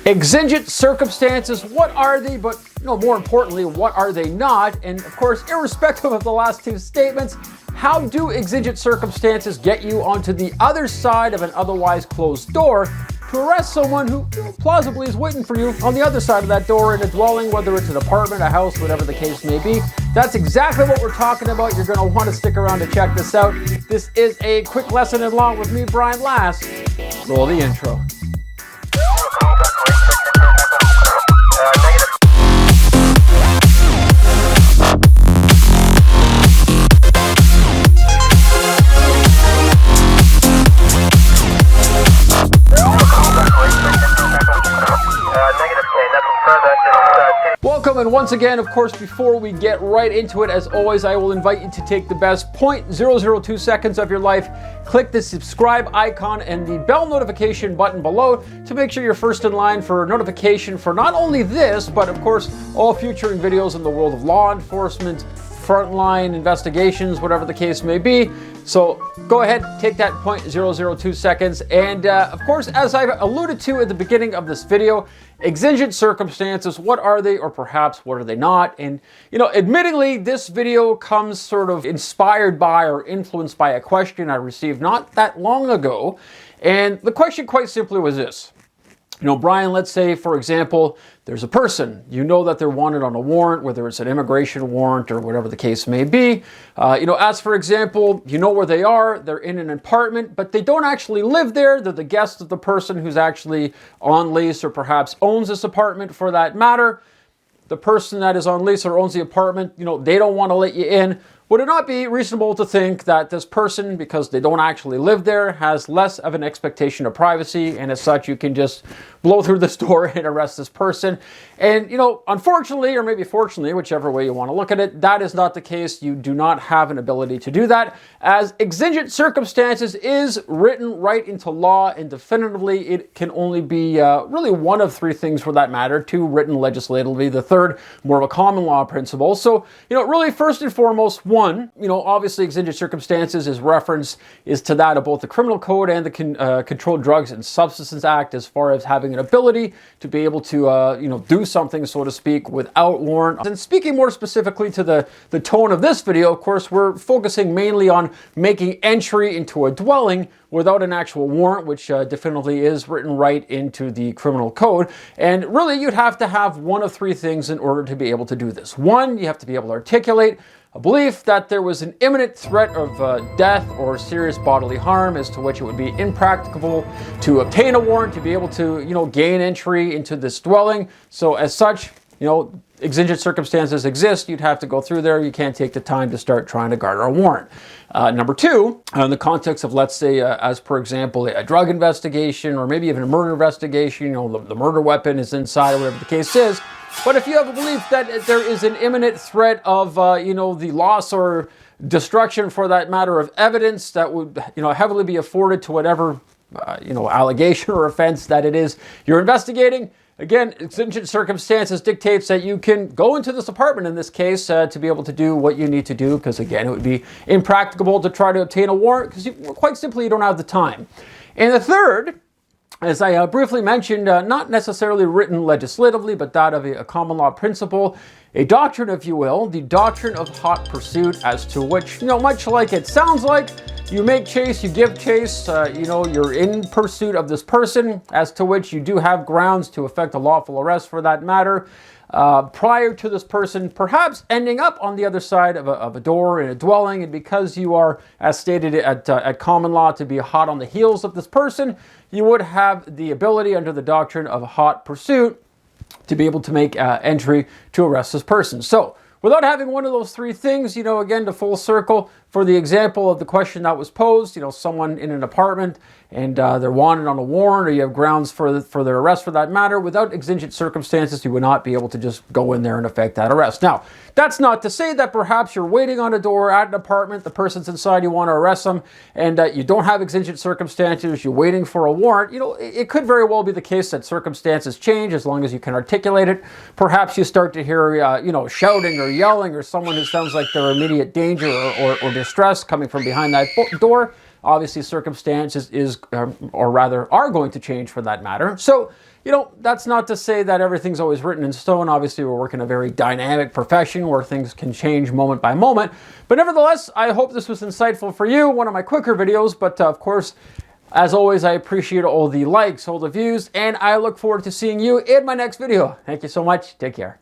Exigent circumstances, what are they? But more importantly, what are they not? And of course, irrespective of the last two statements, how do exigent circumstances get you onto the other side of an otherwise closed door to arrest someone who plausibly is waiting for you on the other side of that door in a dwelling, whether it's an apartment, a house, whatever the case may be? That's exactly what we're talking about. You're going to want to stick around to check this out. This is a quick lesson in law with me, Brian Lass. Roll the intro. Welcome, and once again, of course, before we get right into it, as always, I will invite you to take the best 0.002 seconds of your life, click the subscribe icon and the bell notification button below to make sure you're first in line for notification for not only this, but of course, all future videos in the world of law enforcement, frontline investigations, whatever the case may be. So go ahead, take that 0.002 seconds. And of course, as I've alluded to at the beginning of this video, exigent circumstances, what are they, or perhaps what are they not? And admittedly, this video comes sort of inspired by or influenced by a question I received not that long ago. And the question quite simply was this. Brian, let's say, for example, there's a person, that they're wanted on a warrant, whether it's an immigration warrant or whatever the case may be. As for example, where they are, they're in an apartment, but they don't actually live there. They're the guest of the person who's actually on lease or perhaps owns this apartment for that matter. The person that is on lease or owns the apartment, they don't want to let you in. Would it not be reasonable to think that this person, because they don't actually live there, has less of an expectation of privacy, and as such, you can just blow through this door and arrest this person? And, unfortunately, or maybe fortunately, whichever way you want to look at it, that is not the case. You do not have an ability to do that, as exigent circumstances is written right into law, and definitively it can only be really one of three things for that matter, two written legislatively, the third more of a common law principle. So, really first and foremost, one, obviously exigent circumstances is to that of both the Criminal Code and the Controlled Drugs and Substances Act, as far as having an ability to be able to, do something, so to speak, without warrant. And speaking more specifically to the tone of this video, of course, we're focusing mainly on making entry into a dwelling without an actual warrant, which definitively is written right into the Criminal Code. And really, you'd have to have one of three things in order to be able to do this. One, you have to be able to articulate a belief that there was an imminent threat of death or serious bodily harm, as to which it would be impracticable to obtain a warrant to be able to, gain entry into this dwelling. So as such, exigent circumstances exist. You'd have to go through there. You can't take the time to start trying to garner a warrant. Number two, in the context of, let's say, as per example, a drug investigation or maybe even a murder investigation, the murder weapon is inside or whatever the case is. But if you have a belief that there is an imminent threat of, the loss or destruction, for that matter, of evidence that would, heavily be afforded to whatever, allegation or offense that it is you're investigating, again, exigent circumstances dictates that you can go into this apartment in this case to be able to do what you need to do, because, again, it would be impracticable to try to obtain a warrant because quite simply you don't have the time. And the third, as I briefly mentioned, not necessarily written legislatively, but that of a common law principle, a doctrine, if you will, the doctrine of hot pursuit, as to which, much like it sounds like, you make chase, you give chase, you're in pursuit of this person, as to which you do have grounds to effect a lawful arrest for that matter, prior to this person perhaps ending up on the other side of a door in a dwelling. And because you are, as stated at common law, to be hot on the heels of this person, you would have the ability under the doctrine of hot pursuit to be able to make entry to arrest this person. So without having one of those three things, again, to full circle, for the example of the question that was posed, someone in an apartment and they're wanted on a warrant, or you have grounds for their arrest for that matter, without exigent circumstances, you would not be able to just go in there and effect that arrest. Now, that's not to say that perhaps you're waiting on a door at an apartment, the person's inside, you want to arrest them, and you don't have exigent circumstances, you're waiting for a warrant. It could very well be the case that circumstances change as long as you can articulate it. Perhaps you start to hear, shouting or yelling, or someone who sounds like they're in immediate danger or distress coming from behind that door. Obviously, circumstances or rather are going to change for that matter. So, you know, that's not to say that everything's always written in stone. Obviously, we work in a very dynamic profession where things can change moment by moment. But nevertheless, I hope this was insightful for you. One of my quicker videos, but of course, as always, I appreciate all the likes, all the views, and I look forward to seeing you in my next video. Thank you so much. Take care.